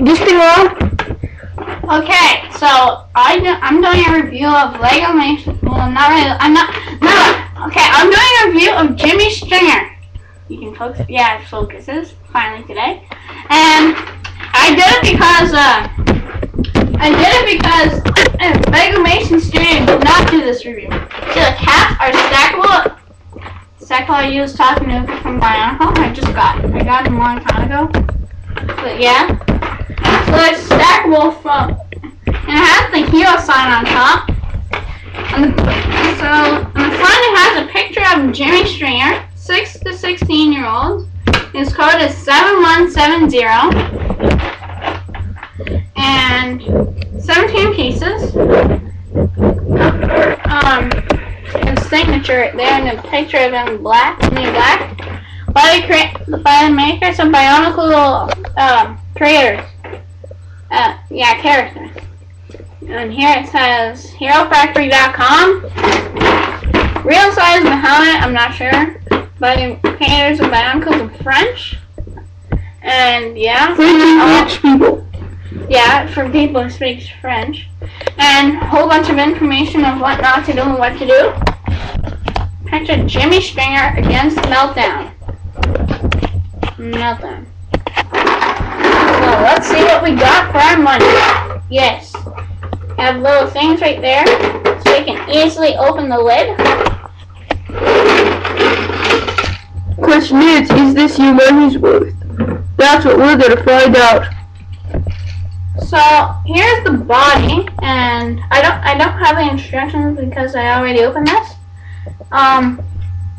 this thing on? Okay, so I'm doing a review of Lego Mason. Well, not really. Okay, I'm doing a review of Jimmy Stringer. You can focus. Yeah, it focuses finally today. And I did it because Lego Mason Studio did not do this review. See, the cats are stackable. I used Talking Nuka from Bionicle. I got them a long time ago. But yeah. So it's stackable and it has the hero sign on top. So on the front it has a picture of Jimmy Stringer, 6 to 16-year-olds. His code is 7170. And 17 pieces. His signature right there, and a picture of him in black. By the makers of Bionicle creators. Characters. And here it says HeroFactory.com. Real size of the helmet, I'm not sure. By the creators of Bionicle in French. And yeah. French people. Yeah, for people who speak French. And a whole bunch of information of what not to do and what to do. Picture Jimmy Stringer against Meltdown. So let's see what we got for our money. Yes. Have little things right there so we can easily open the lid. Question is this your money's worth? That's what we're gonna find out. So here's the body, and I don't have the instructions because I already opened this.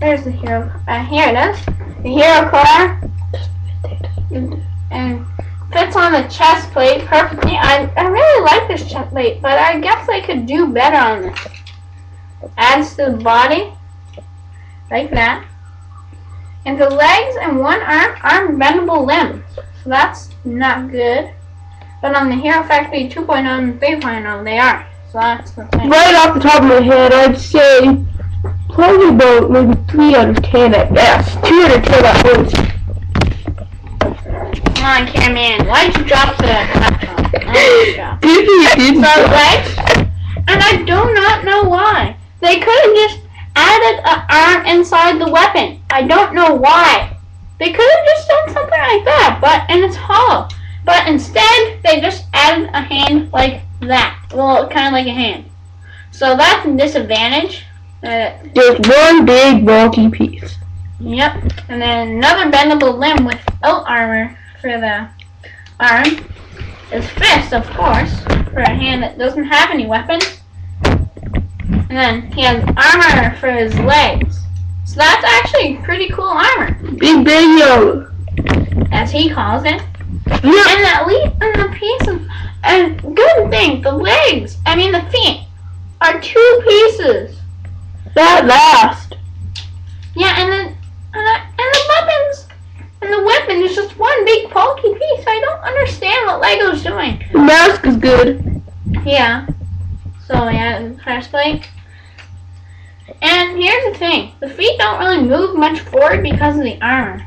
There's the hero. Here it is. The hero car, and fits on the chest plate perfectly. I really like this chest plate, but I guess I could do better on this. Adds to the body, like that. And the legs and one arm are bendable limbs, so that's not good. But on the Hero Factory 2.0 and 3.0, they are. So that's the thing. Right off the top of my head, I'd say probably about maybe 3 out of 10 at best. 2 out of 10 at most. Come on, cameraman. Why'd you drop the laptop? Didn't. So legs, and I do not know why. They could have just added an arm inside the weapon. I don't know why. They could have just done something like that, and it's hollow. But instead, they just added a hand like that. Well, kind of like a hand. So that's a disadvantage. There's one big bulky piece. Yep. And then another bendable limb without armor for the arm. His fist, of course, for a hand that doesn't have any weapons. And then he has armor for his legs. So that's actually pretty cool armor. Big yellow. As he calls it. Yeah. And the pieces, and good thing, the feet are 2 pieces. That last. Yeah, and the weapons, and the weapon is just one big bulky piece. I don't understand what Lego's doing. The mask is good. Yeah. So yeah, the press plate. And here's the thing, the feet don't really move much forward because of the armor.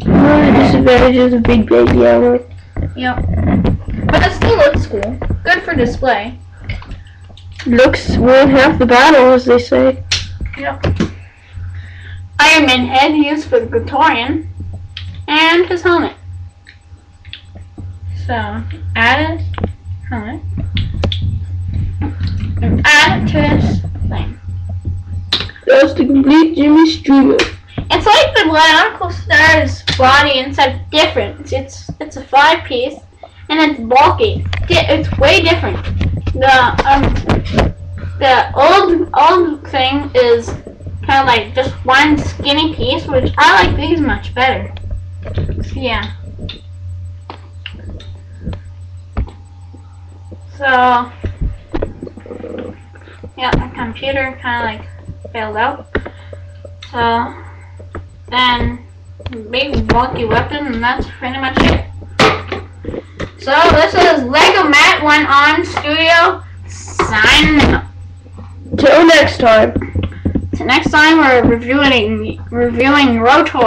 One of the disadvantages of big baby armor. Yep. But it still looks cool. Good for display. Looks worth half the battle, as they say. Yep. Iron Man head used for the Praetorian. And his helmet. So, add his helmet. And add it to his thing. That's the complete Jimmy Stringer. It's like the Bionicle Star's body, instead different. It's a 5-piece, and it's bulky. It's way different. The old thing is kind of like just one skinny piece, which I like these much better. Yeah. So yeah, the computer kind of like failed out. So then big bulky weapon, and that's pretty much it. So this is Lego Matt 1 on Studio signing out. Till next time. So next time we're reviewing Rotor.